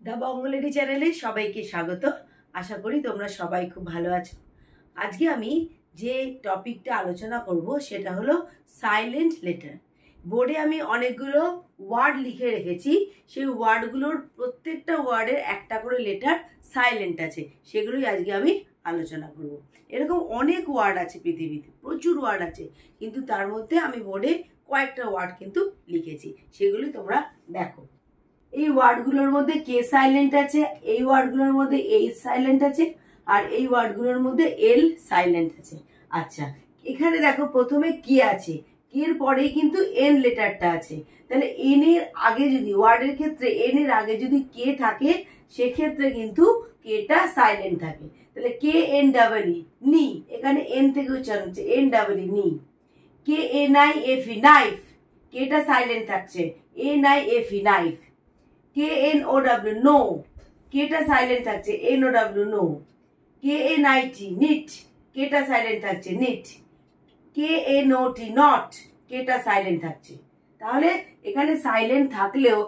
দা বঙ্গলেডি চ্যানেলে সবাইকে স্বাগত। আশা করি তোমরা সবাই খুব ভালো আছো। আজকে আমি যে টপিকটা আলোচনা করব সেটা হলো সাইলেন্ট লেটার। বোর্ডে আমি অনেকগুলো ওয়ার্ড লিখে রেখেছি, সেই ওয়ার্ডগুলোর প্রত্যেকটা ওয়ার্ডের একটা করে লেটার সাইলেন্ট আছে, সেগুলোই আজকে আমি আলোচনা করব। এরকম অনেক ওয়ার্ড আছে পৃথিবীতে, প্রচুর ওয়ার্ড আছে, কিন্তু তার মধ্যে আমি বোর্ডে কয়েকটা ওয়ার্ড কিন্তু লিখেছি, সেগুলি তোমরা দেখো। এই ওয়ার্ডগুলোর মধ্যে কে সাইলেন্ট আছে, এই ওয়ার্ডগুলোর মধ্যে এইচ সাইলেন্ট আছে, আর এই ওয়ার্ডগুলোর মধ্যে এল সাইলেন্ট আছে। আচ্ছা, এখানে দেখো প্রথমে কে আছে, কের পরে কিন্তু এন লেটারটা আছে। তাহলে এন এর আগে যদি ওয়ার্ডের ক্ষেত্রে এন এর আগে যদি কে থাকে, সেক্ষেত্রে কিন্তু কেটা সাইলেন্ট থাকে। তাহলে কে এন ডাবল ই, নি, এখানে এন থেকে উচ্চারণ হচ্ছে N double E, knee. K N I F E, knife, কেটা সাইলেন্ট থাকছে N I F E, knife. K N O W, know, কেটা সাইলেন্ট থাকছে N O W, know. K N I T, knit, কেটা silent থাকছে knit. K N O T, knot, কেটা silent থাকছে। তাহলে এখানে সাইলেন্ট থাকলেও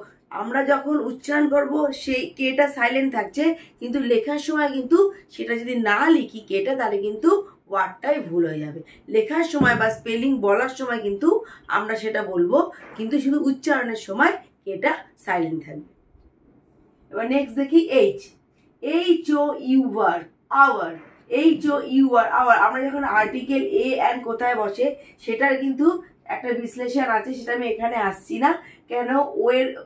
আমরা যখন উচ্চারণ করব সেই কেটা সাইলেন্ট থাকছে, কিন্তু লেখার সময় কিন্তু সেটা যদি না লিখি কেটা, তাহলে কিন্তু ওয়ার্ডটাই ভুল হয়ে যাবে। লেখার সময় বা স্পেলিং বলার সময় কিন্তু আমরা সেটা বলবো, কিন্তু শুধু উচ্চারণের সময় কেটা সাইলেন্ট থাকবে। এবার নেক্সট দেখি H, H O U R, hour, H O U R, hour. আমরা যখন আর্টিকেল এ অ্যান্ড কোথায় বসে সেটার কিন্তু একটা বিশ্লেষণ আছে, সেটা আমি এখানে আসছি না। কেন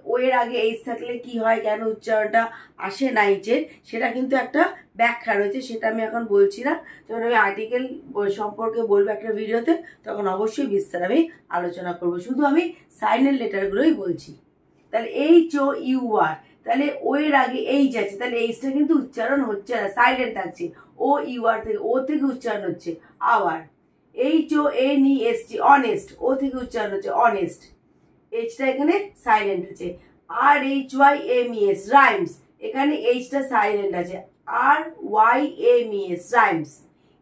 ওয়ের আগে এইচ থাকলে কি হয়, কেন উচ্চারণটা আসে না এইচের, সেটা কিন্তু একটা ব্যাখ্যা রয়েছে, সেটা আমি এখন বলছি না। যখন আমি আর্টিকেল সম্পর্কে বলবো একটা ভিডিওতে, তখন অবশ্যই বিস্তার আমি আলোচনা করব। শুধু আমি সাইলেন্ট লেটারগুলোই বলছি। তাহলে এইচ ও ইউ আর, তাহলে ও এর আগে এইচ আছে, তাহলে এইচটা কিন্তু উচ্চারণ হচ্ছে না, সাইলেন্ট থাকছে। ও ইউ আর থেকে, ও থেকে উচ্চারণ হচ্ছে hour. H O N E S T, honest, O থেকে উচ্চারণ হচ্ছে অনেস্ট, এইচটা এখানে সাইলেন্ট আছে। আর H Y M E S, rhymes, এখানে এইচটা সাইলেন্ট আছে। আর Y M E S, rhymes.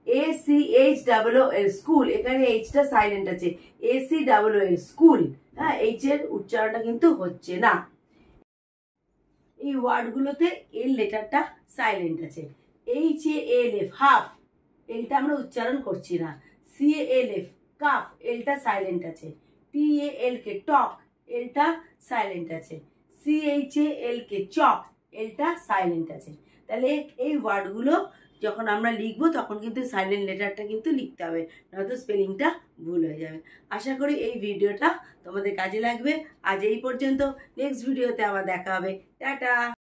A C H double O L, school, এখানে এইচটা সাইলেন্ট আছে, A C double O L, school. হ্যাঁ, এইচের উচ্চারণটা কিন্তু হচ্ছে না। এই ওয়ার্ডগুলোতে এল লেটারটা সাইলেন্ট আছে। H A L F, half, এলটা আমরা উচ্চারণ করছি না। C A L F, calf, এলটা সাইলেন্ট আছে। T A L K, talk, এলটা সাইলেন্ট আছে। C H A L K, chalk, এলটা সাইলেন্ট আছে। তাহলে এই ওয়ার্ডগুলো যখন আমরা লিখবো তখন কিন্তু সাইলেন্ট লেটারটা কিন্তু লিখতে হবে, নয়তো স্পেলিংটা ভুল হয়ে যাবে। আশা করি এই ভিডিওটা তোমাদের কাজে লাগবে। আজ এই পর্যন্ত, নেক্সট ভিডিওতে আবার দেখা হবে। টাটা।